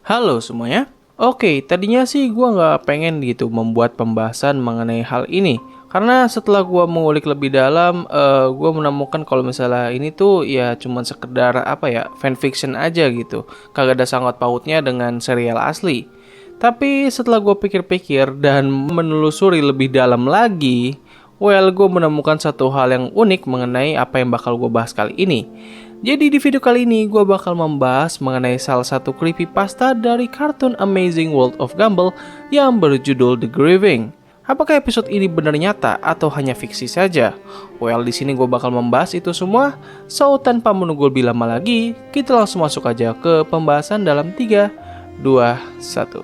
Halo semuanya. Oke, tadinya sih gue nggak pengen gitu membuat pembahasan mengenai hal ini. Karena setelah gue mengulik lebih dalam, gue menemukan kalau misalnya ini tuh ya cuman sekedar fanfiction aja gitu. Kagak ada sangkut pautnya dengan serial asli. Tapi setelah gue pikir-pikir dan menelusuri lebih dalam lagi, gue menemukan satu hal yang unik mengenai apa yang bakal gue bahas kali ini. Jadi di video kali ini gue bakal membahas mengenai salah satu creepypasta dari kartun Amazing World of Gumball yang berjudul The Grieving. Apakah episode ini benar nyata atau hanya fiksi saja? Di sini gue bakal membahas itu semua. So tanpa menunggu lebih lama lagi, kita langsung masuk aja ke pembahasan dalam 3, 2, 1.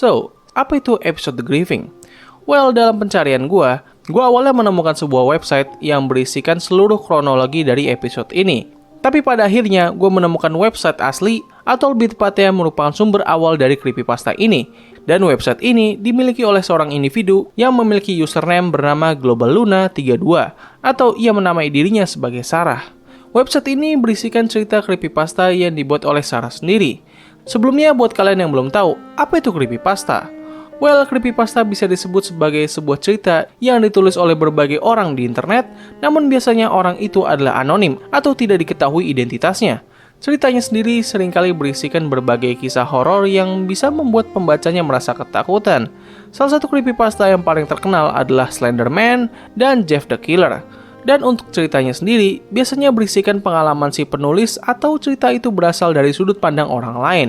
So, apa itu episode The Grieving? Dalam pencarian gue awalnya menemukan sebuah website yang berisikan seluruh kronologi dari episode ini. Tapi pada akhirnya, gue menemukan website asli atau lebih tepatnya merupakan sumber awal dari creepypasta ini. Dan website ini dimiliki oleh seorang individu yang memiliki username bernama Global Luna 32 atau ia menamai dirinya sebagai Sarah. Website ini berisikan cerita creepypasta yang dibuat oleh Sarah sendiri. Sebelumnya, buat kalian yang belum tahu, apa itu creepypasta? Creepypasta bisa disebut sebagai sebuah cerita yang ditulis oleh berbagai orang di internet, namun biasanya orang itu adalah anonim atau tidak diketahui identitasnya. Ceritanya sendiri seringkali berisikan berbagai kisah horor yang bisa membuat pembacanya merasa ketakutan. Salah satu creepypasta yang paling terkenal adalah Slender Man dan Jeff the Killer. Dan untuk ceritanya sendiri, biasanya berisikan pengalaman si penulis atau cerita itu berasal dari sudut pandang orang lain.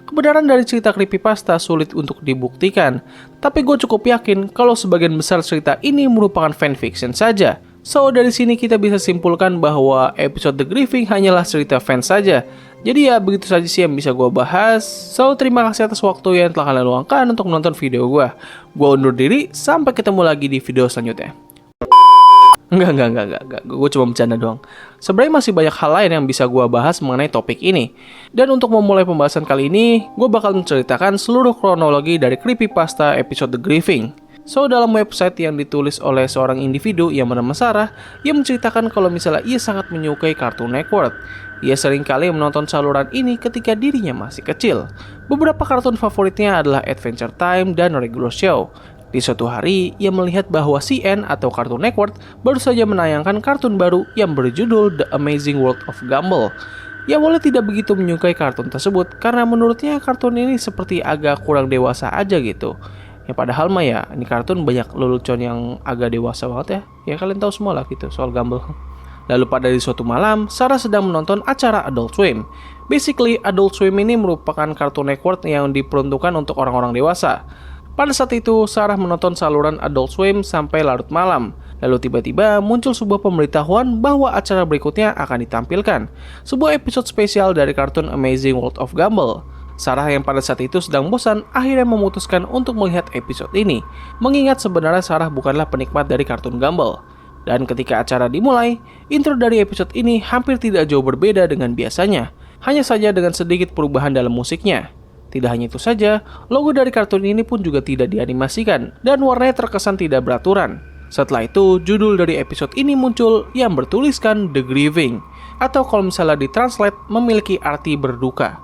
Kebenaran dari cerita creepypasta sulit untuk dibuktikan, tapi gue cukup yakin kalau sebagian besar cerita ini merupakan fanfiction saja. So, dari sini kita bisa simpulkan bahwa episode The Grieving hanyalah cerita fans saja. Jadi ya, begitu saja sih yang bisa gue bahas. So, terima kasih atas waktu yang telah kalian luangkan untuk menonton video gue. Gue undur diri, sampai ketemu lagi di video selanjutnya. Enggak. Gue cuma bercanda doang. Sebenarnya masih banyak hal lain yang bisa gue bahas mengenai topik ini. Dan untuk memulai pembahasan kali ini, gue bakal menceritakan seluruh kronologi dari creepypasta episode The Grieving. So, dalam website yang ditulis oleh seorang individu yang bernama Sarah, ia menceritakan kalau misalnya ia sangat menyukai Cartoon Network. Ia sering kali menonton saluran ini ketika dirinya masih kecil. Beberapa kartun favoritnya adalah Adventure Time dan Regular Show. Di suatu hari, ia melihat bahwa CN atau Cartoon Network baru saja menayangkan kartun baru yang berjudul The Amazing World of Gumball. Ia awalnya tidak begitu menyukai kartun tersebut karena menurutnya kartun ini seperti agak kurang dewasa aja gitu. Ya padahal mah ya, ini kartun banyak lelucon yang agak dewasa banget ya. Ya kalian tahu semua lah gitu soal Gumball. Lalu pada suatu malam, Sarah sedang menonton acara Adult Swim. Basically, Adult Swim ini merupakan Cartoon Network yang diperuntukkan untuk orang-orang dewasa. Pada saat itu, Sarah menonton saluran Adult Swim sampai larut malam. Lalu tiba-tiba muncul sebuah pemberitahuan bahwa acara berikutnya akan ditampilkan. Sebuah episode spesial dari kartun Amazing World of Gumball. Sarah yang pada saat itu sedang bosan akhirnya memutuskan untuk melihat episode ini. Mengingat sebenarnya Sarah bukanlah penikmat dari kartun Gumball. Dan ketika acara dimulai, intro dari episode ini hampir tidak jauh berbeda dengan biasanya. Hanya saja dengan sedikit perubahan dalam musiknya. Tidak hanya itu saja, logo dari kartun ini pun juga tidak dianimasikan dan warnanya terkesan tidak beraturan. Setelah itu, judul dari episode ini muncul yang bertuliskan The Grieving, atau kalau misalnya ditranslate memiliki arti berduka.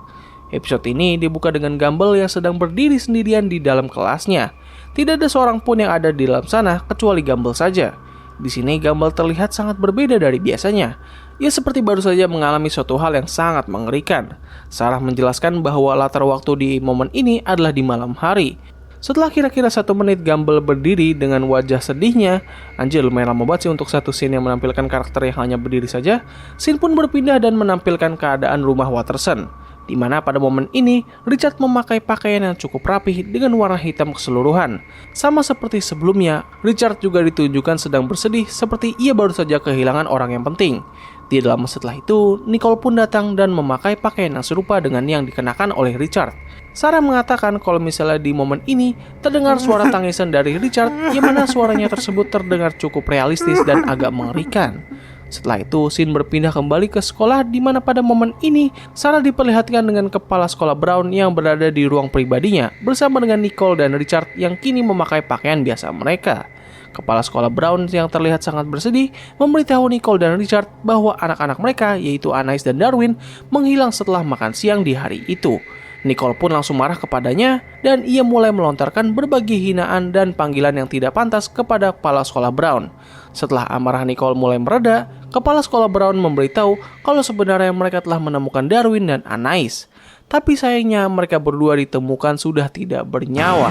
Episode ini dibuka dengan Gumball yang sedang berdiri sendirian di dalam kelasnya. Tidak ada seorang pun yang ada di dalam sana kecuali Gumball saja. Di sini Gumball terlihat sangat berbeda dari biasanya. Ia seperti baru saja mengalami suatu hal yang sangat mengerikan. Sarah menjelaskan bahwa latar waktu di momen ini adalah di malam hari. Setelah kira-kira 1 menit Gumball berdiri dengan wajah sedihnya, anjir lumayan lama banget sih untuk satu scene yang menampilkan karakter yang hanya berdiri saja. Scene pun berpindah dan menampilkan keadaan rumah Watterson, di mana pada momen ini Richard memakai pakaian yang cukup rapih dengan warna hitam keseluruhan. Sama seperti sebelumnya, Richard juga ditunjukkan sedang bersedih seperti ia baru saja kehilangan orang yang penting. Tidak lama setelah itu, Nicole pun datang dan memakai pakaian yang serupa dengan yang dikenakan oleh Richard. Sarah mengatakan kalau misalnya di momen ini terdengar suara tangisan dari Richard, yang mana suaranya tersebut terdengar cukup realistis dan agak mengerikan. Setelah itu, scene berpindah kembali ke sekolah di mana pada momen ini, Sarah diperlihatkan dengan kepala sekolah Brown yang berada di ruang pribadinya bersama dengan Nicole dan Richard yang kini memakai pakaian biasa mereka. Kepala sekolah Brown yang terlihat sangat bersedih memberitahu Nicole dan Richard bahwa anak-anak mereka, yaitu Anais dan Darwin, menghilang setelah makan siang di hari itu. Nicole pun langsung marah kepadanya dan ia mulai melontarkan berbagai hinaan dan panggilan yang tidak pantas kepada kepala sekolah Brown. Setelah amarah Nicole mulai mereda, kepala sekolah Brown memberitahu kalau sebenarnya mereka telah menemukan Darwin dan Anais. Tapi sayangnya mereka berdua ditemukan sudah tidak bernyawa.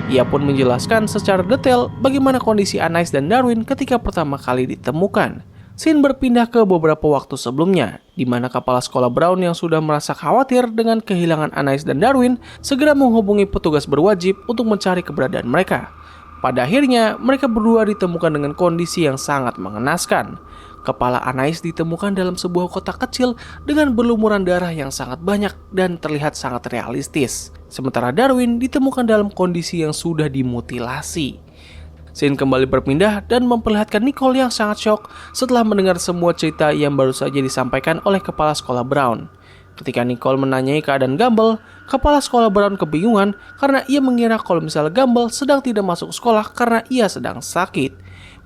Ia pun menjelaskan secara detail bagaimana kondisi Anais dan Darwin ketika pertama kali ditemukan. Scene berpindah ke beberapa waktu sebelumnya, di mana kepala sekolah Brown yang sudah merasa khawatir dengan kehilangan Anais dan Darwin segera menghubungi petugas berwajib untuk mencari keberadaan mereka. Pada akhirnya, mereka berdua ditemukan dengan kondisi yang sangat mengenaskan. Kepala Anais ditemukan dalam sebuah kotak kecil dengan berlumuran darah yang sangat banyak dan terlihat sangat realistis. Sementara Darwin ditemukan dalam kondisi yang sudah dimutilasi. Scene kembali berpindah dan memperlihatkan Nicole yang sangat syok setelah mendengar semua cerita yang baru saja disampaikan oleh kepala sekolah Brown. Ketika Nicole menanyai keadaan Gumbel, kepala sekolah Brown kebingungan karena ia mengira kalau misalnya Gumbel sedang tidak masuk sekolah karena ia sedang sakit.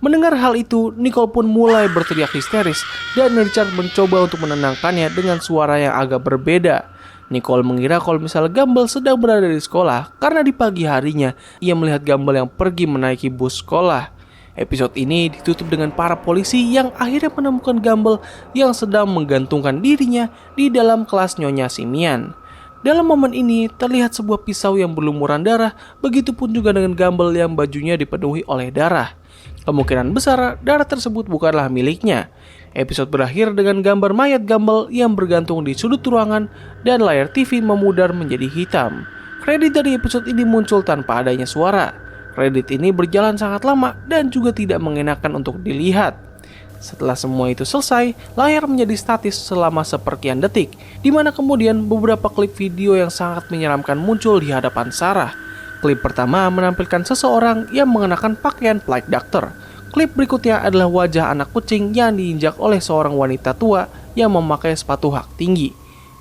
Mendengar hal itu, Nicole pun mulai berteriak histeris dan Richard mencoba untuk menenangkannya dengan suara yang agak berbeda. Nicole mengira kalau misalnya Gumbel sedang berada di sekolah karena di pagi harinya ia melihat Gumbel yang pergi menaiki bus sekolah. Episode ini ditutup dengan para polisi yang akhirnya menemukan Gumbel yang sedang menggantungkan dirinya di dalam kelas Nyonya Simian. Dalam momen ini terlihat sebuah pisau yang berlumuran darah, begitupun juga dengan Gumbel yang bajunya dipenuhi oleh darah. Kemungkinan besar darah tersebut bukanlah miliknya. Episode berakhir dengan gambar mayat Gumbel yang bergantung di sudut ruangan dan layar TV memudar menjadi hitam. Kredit dari episode ini muncul tanpa adanya suara. Kredit ini berjalan sangat lama dan juga tidak mengenakan untuk dilihat. Setelah semua itu selesai, layar menjadi statis selama seperkian detik, di mana kemudian beberapa klip video yang sangat menyeramkan muncul di hadapan Sarah. Klip pertama menampilkan seseorang yang mengenakan pakaian flight doctor. Klip berikutnya adalah wajah anak kucing yang diinjak oleh seorang wanita tua yang memakai sepatu hak tinggi.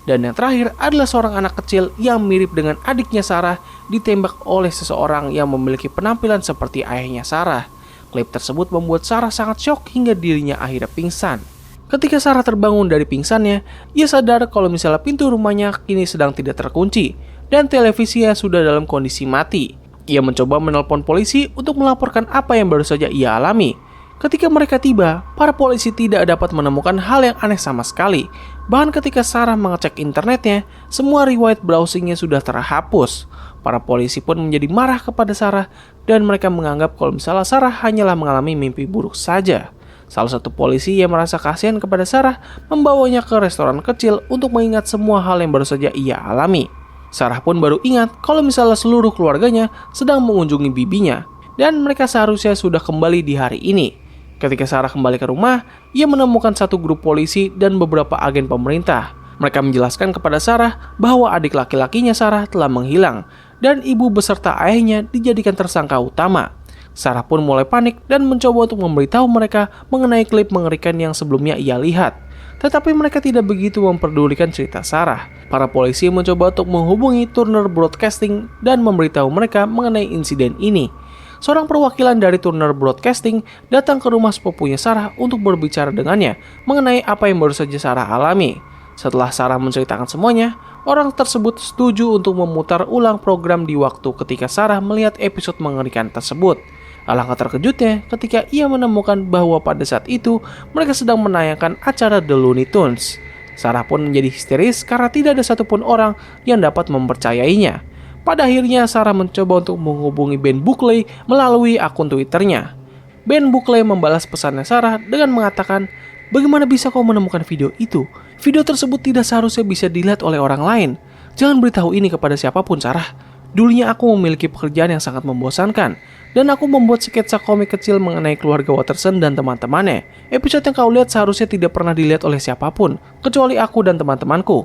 Dan yang terakhir adalah seorang anak kecil yang mirip dengan adiknya Sarah ditembak oleh seseorang yang memiliki penampilan seperti ayahnya Sarah. Klip tersebut membuat Sarah sangat syok hingga dirinya akhirnya pingsan. Ketika Sarah terbangun dari pingsannya, ia sadar kalau misalnya pintu rumahnya kini sedang tidak terkunci dan televisinya sudah dalam kondisi mati. Ia mencoba menelpon polisi untuk melaporkan apa yang baru saja ia alami. Ketika mereka tiba, para polisi tidak dapat menemukan hal yang aneh sama sekali. Bahkan ketika Sarah mengecek internetnya, semua riwayat browsingnya sudah terhapus. Para polisi pun menjadi marah kepada Sarah dan mereka menganggap kalau misalnya Sarah hanyalah mengalami mimpi buruk saja. Salah satu polisi yang merasa kasihan kepada Sarah membawanya ke restoran kecil untuk mengingat semua hal yang baru saja ia alami. Sarah pun baru ingat kalau misalnya seluruh keluarganya sedang mengunjungi bibinya dan mereka seharusnya sudah kembali di hari ini. Ketika Sarah kembali ke rumah, ia menemukan satu grup polisi dan beberapa agen pemerintah. Mereka menjelaskan kepada Sarah bahwa adik laki-lakinya Sarah telah menghilang dan ibu beserta ayahnya dijadikan tersangka utama. Sarah pun mulai panik dan mencoba untuk memberitahu mereka mengenai klip mengerikan yang sebelumnya ia lihat. Tetapi mereka tidak begitu memperdulikan cerita Sarah. Para polisi mencoba untuk menghubungi Turner Broadcasting dan memberitahu mereka mengenai insiden ini. Seorang perwakilan dari Turner Broadcasting datang ke rumah sepupunya Sarah untuk berbicara dengannya mengenai apa yang baru saja Sarah alami. Setelah Sarah menceritakan semuanya, orang tersebut setuju untuk memutar ulang program di waktu ketika Sarah melihat episode mengerikan tersebut. Alangkah terkejutnya ketika ia menemukan bahwa pada saat itu mereka sedang menayangkan acara The Looney Tunes. Sarah pun menjadi histeris karena tidak ada satupun orang yang dapat mempercayainya. Pada akhirnya Sarah mencoba untuk menghubungi Ben Buckley melalui akun Twitternya. Ben Buckley membalas pesannya Sarah dengan mengatakan, "Bagaimana bisa kau menemukan video itu? Video tersebut tidak seharusnya bisa dilihat oleh orang lain. Jangan beritahu ini kepada siapapun, Sarah. Dulunya aku memiliki pekerjaan yang sangat membosankan, dan aku membuat sketsa komik kecil mengenai keluarga Watterson dan teman-temannya. Episode yang kau lihat seharusnya tidak pernah dilihat oleh siapapun, kecuali aku dan teman-temanku.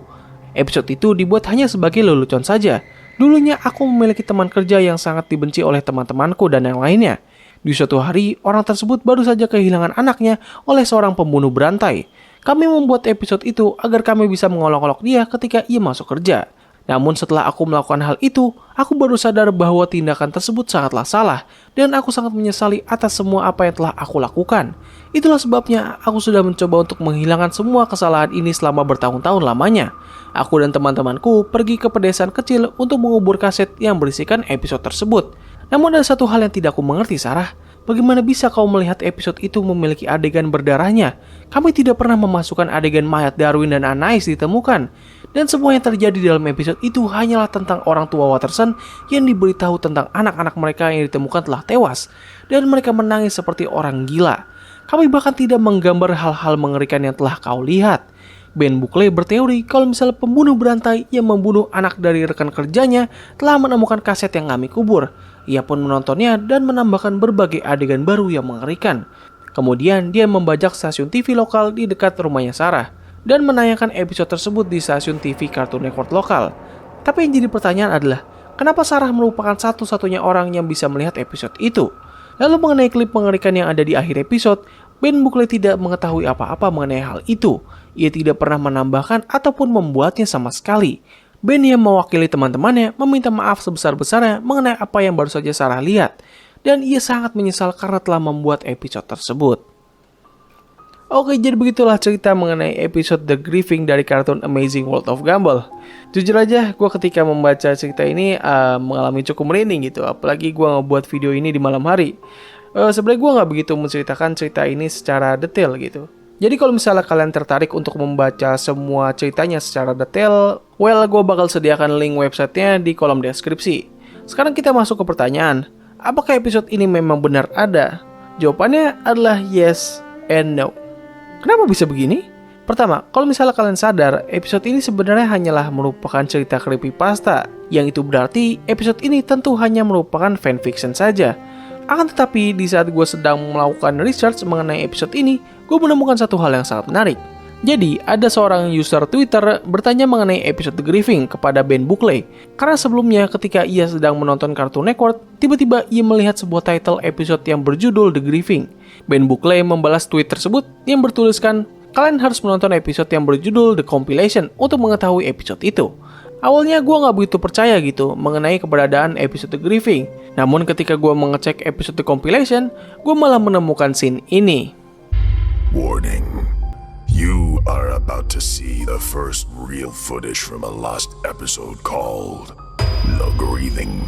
Episode itu dibuat hanya sebagai lelucon saja. Dulunya aku memiliki teman kerja yang sangat dibenci oleh teman-temanku dan yang lainnya. Di suatu hari, orang tersebut baru saja kehilangan anaknya oleh seorang pembunuh berantai. Kami membuat episode itu agar kami bisa mengolok-olok dia ketika ia masuk kerja. Namun setelah aku melakukan hal itu, aku baru sadar bahwa tindakan tersebut sangatlah salah dan aku sangat menyesali atas semua apa yang telah aku lakukan. Itulah sebabnya aku sudah mencoba untuk menghilangkan semua kesalahan ini selama bertahun-tahun lamanya. Aku dan teman-temanku pergi ke pedesaan kecil untuk mengubur kaset yang berisikan episode tersebut. Namun ada satu hal yang tidak aku mengerti, Sarah. Bagaimana bisa kau melihat episode itu memiliki adegan berdarahnya? Kami tidak pernah memasukkan adegan mayat Darwin dan Anais ditemukan. Dan semua yang terjadi dalam episode itu hanyalah tentang orang tua Watterson yang diberitahu tentang anak-anak mereka yang ditemukan telah tewas. Dan mereka menangis seperti orang gila. Kami bahkan tidak menggambar hal-hal mengerikan yang telah kau lihat. Ben Buckley berteori kalau misalnya pembunuh berantai yang membunuh anak dari rekan kerjanya telah menemukan kaset yang kami kubur. Ia pun menontonnya dan menambahkan berbagai adegan baru yang mengerikan. Kemudian dia membajak stasiun TV lokal di dekat rumahnya Sarah dan menayangkan episode tersebut di stasiun TV Cartoon Network lokal. Tapi yang jadi pertanyaan adalah, kenapa Sarah merupakan satu-satunya orang yang bisa melihat episode itu? Lalu mengenai klip mengerikan yang ada di akhir episode, Ben Buckley tidak mengetahui apa-apa mengenai hal itu. Ia tidak pernah menambahkan ataupun membuatnya sama sekali. Ben yang mewakili teman-temannya meminta maaf sebesar-besarnya mengenai apa yang baru saja Sarah lihat. Dan ia sangat menyesal karena telah membuat episode tersebut. Oke, jadi begitulah cerita mengenai episode The Grieving dari kartun Amazing World of Gumball. Jujur aja, gue ketika membaca cerita ini mengalami cukup merinding gitu. Apalagi gue ngebuat video ini di malam hari. Sebenarnya gue gak begitu menceritakan cerita ini secara detail gitu. Jadi kalau misalnya kalian tertarik untuk membaca semua ceritanya secara detail, gue bakal sediakan link websitenya di kolom deskripsi. Sekarang kita masuk ke pertanyaan, apakah episode ini memang benar ada? Jawabannya adalah yes and no. Kenapa bisa begini? Pertama, kalau misalnya kalian sadar, episode ini sebenarnya hanyalah merupakan cerita creepypasta. Yang itu berarti, episode ini tentu hanya merupakan fanfiction saja. Akan tetapi, di saat gue sedang melakukan research mengenai episode ini, gue menemukan satu hal yang sangat menarik. Jadi, ada seorang user Twitter bertanya mengenai episode The Grieving kepada Ben Buckley. Karena sebelumnya ketika ia sedang menonton Cartoon Network, tiba-tiba ia melihat sebuah title episode yang berjudul The Grieving. Ben Buckley membalas tweet tersebut yang bertuliskan, kalian harus menonton episode yang berjudul The Compilation untuk mengetahui episode itu. Awalnya gue gak begitu percaya gitu mengenai keberadaan episode The Grieving. Namun ketika gue mengecek episode The Compilation, gue malah menemukan scene ini. Warning. You are about to see the first real footage from a lost episode called The Grieving.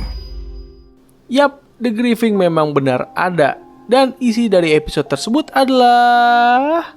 Yap, The Grieving memang benar ada. Dan isi dari episode tersebut adalah...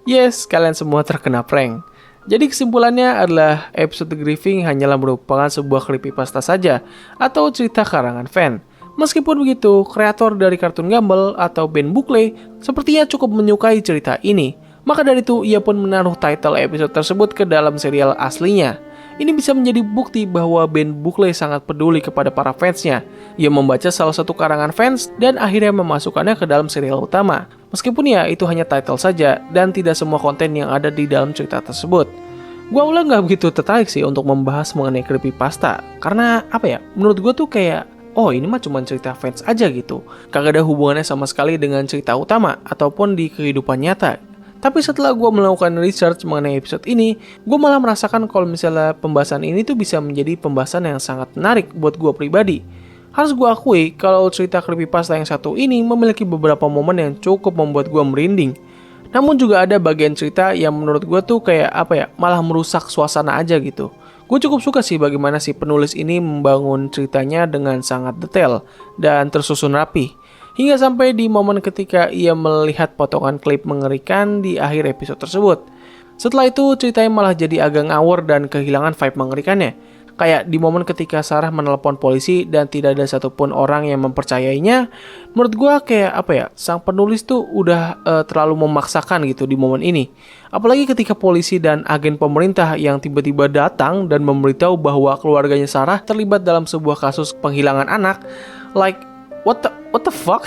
Yes, kalian semua terkena prank. Jadi kesimpulannya adalah episode The Grieving hanyalah merupakan sebuah creepypasta saja atau cerita karangan fan. Meskipun begitu, kreator dari kartun Gumball atau Ben Buckley sepertinya cukup menyukai cerita ini. Maka dari itu, ia pun menaruh title episode tersebut ke dalam serial aslinya. Ini bisa menjadi bukti bahwa Ben Buckley sangat peduli kepada para fansnya. Ia membaca salah satu karangan fans dan akhirnya memasukkannya ke dalam serial utama. Meskipun ya itu hanya title saja dan tidak semua konten yang ada di dalam cerita tersebut. Gua ulang gak begitu tertarik sih untuk membahas mengenai creepypasta. Karena apa ya, menurut gue tuh kayak, oh ini mah cuma cerita fans aja gitu. Kagak ada hubungannya sama sekali dengan cerita utama ataupun di kehidupan nyata. Tapi setelah gue melakukan research mengenai episode ini, gue malah merasakan kalau misalnya pembahasan ini tuh bisa menjadi pembahasan yang sangat menarik buat gue pribadi. Harus gue akui kalau cerita creepypasta yang satu ini memiliki beberapa momen yang cukup membuat gue merinding. Namun juga ada bagian cerita yang menurut gue tuh kayak apa ya, malah merusak suasana aja gitu. Gue cukup suka sih bagaimana si penulis ini membangun ceritanya dengan sangat detail dan tersusun rapi. Hingga sampai di momen ketika ia melihat potongan klip mengerikan di akhir episode tersebut. Setelah itu ceritanya malah jadi agak ngawur dan kehilangan vibe mengerikannya. Kayak di momen ketika Sarah menelepon polisi dan tidak ada satupun orang yang mempercayainya. Menurut gue kayak apa ya, sang penulis tuh udah terlalu memaksakan gitu di momen ini. Apalagi ketika polisi dan agen pemerintah yang tiba-tiba datang dan memberitahu bahwa keluarganya Sarah terlibat dalam sebuah kasus penghilangan anak. Like, what the fuck?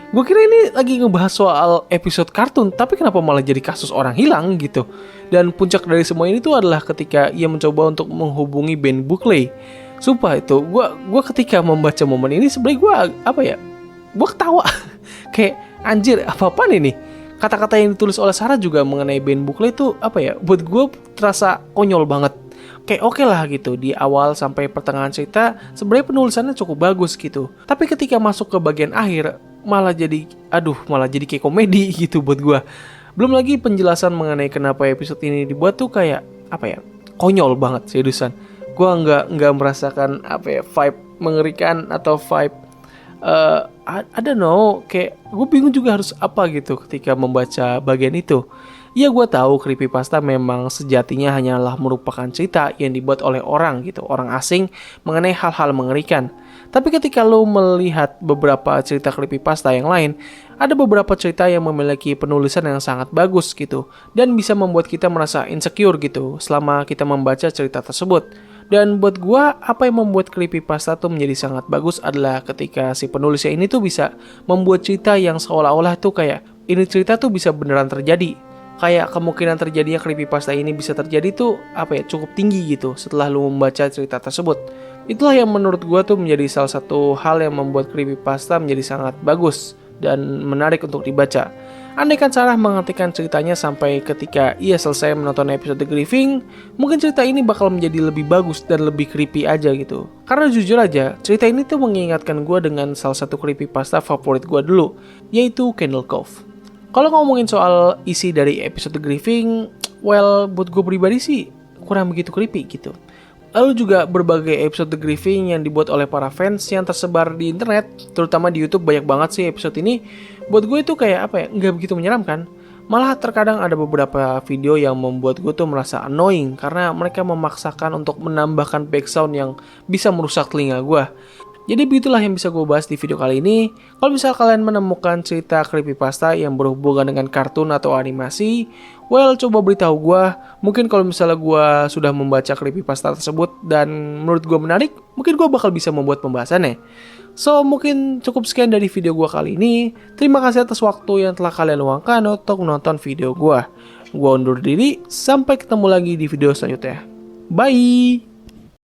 Gue kira ini lagi ngebahas soal episode kartun, tapi kenapa malah jadi kasus orang hilang gitu. Dan puncak dari semua ini tuh adalah ketika ia mencoba untuk menghubungi Ben Buckley. Sumpah itu, gue ketika membaca momen ini sebenarnya gue ketawa. Kayak anjir, apa-apaan ini? Kata-kata yang ditulis oleh Sarah juga mengenai Ben Buckley itu buat gue terasa konyol banget. Kayak oke lah gitu, di awal sampai pertengahan cerita sebenarnya penulisannya cukup bagus gitu. Tapi ketika masuk ke bagian akhir malah jadi kayak komedi gitu buat gue. Belum lagi penjelasan mengenai kenapa episode ini dibuat tuh kayak konyol banget seriusan. Gue nggak merasakan vibe mengerikan atau vibe I don't know, kayak gue bingung juga harus apa gitu ketika membaca bagian itu. Ya gue tahu creepypasta memang sejatinya hanyalah merupakan cerita yang dibuat oleh orang asing mengenai hal-hal mengerikan. Tapi ketika lo melihat beberapa cerita creepypasta yang lain, ada beberapa cerita yang memiliki penulisan yang sangat bagus gitu, dan bisa membuat kita merasa insecure gitu selama kita membaca cerita tersebut. Dan buat gue, apa yang membuat creepypasta tuh menjadi sangat bagus adalah ketika si penulisnya ini tuh bisa membuat cerita yang seolah-olah tuh kayak ini cerita tuh bisa beneran terjadi. Kayak kemungkinan terjadinya creepypasta ini bisa terjadi tuh cukup tinggi gitu setelah lu membaca cerita tersebut. Itulah yang menurut gue tuh menjadi salah satu hal yang membuat creepypasta menjadi sangat bagus dan menarik untuk dibaca. Andaikan Sarah menghentikan ceritanya sampai ketika ia selesai menonton episode The Grieving, mungkin cerita ini bakal menjadi lebih bagus dan lebih creepy aja gitu. Karena jujur aja, cerita ini tuh mengingatkan gue dengan salah satu creepypasta favorit gue dulu, yaitu Candle Cove. Kalau ngomongin soal isi dari episode The Grieving, buat gue pribadi sih kurang begitu creepy gitu. Lalu juga berbagai episode The Grieving yang dibuat oleh para fans yang tersebar di internet, terutama di YouTube banyak banget sih episode ini. Buat gue itu nggak begitu menyeramkan. Malah terkadang ada beberapa video yang membuat gue tuh merasa annoying karena mereka memaksakan untuk menambahkan background yang bisa merusak telinga gue. Jadi begitulah yang bisa gue bahas di video kali ini. Kalau misal kalian menemukan cerita creepypasta yang berhubungan dengan kartun atau animasi, coba beritahu gue. Mungkin kalau misalnya gue sudah membaca creepypasta tersebut dan menurut gue menarik, mungkin gue bakal bisa membuat pembahasannya. So, mungkin cukup sekian dari video gue kali ini. Terima kasih atas waktu yang telah kalian luangkan untuk menonton video gue. Gue undur diri, sampai ketemu lagi di video selanjutnya. Bye!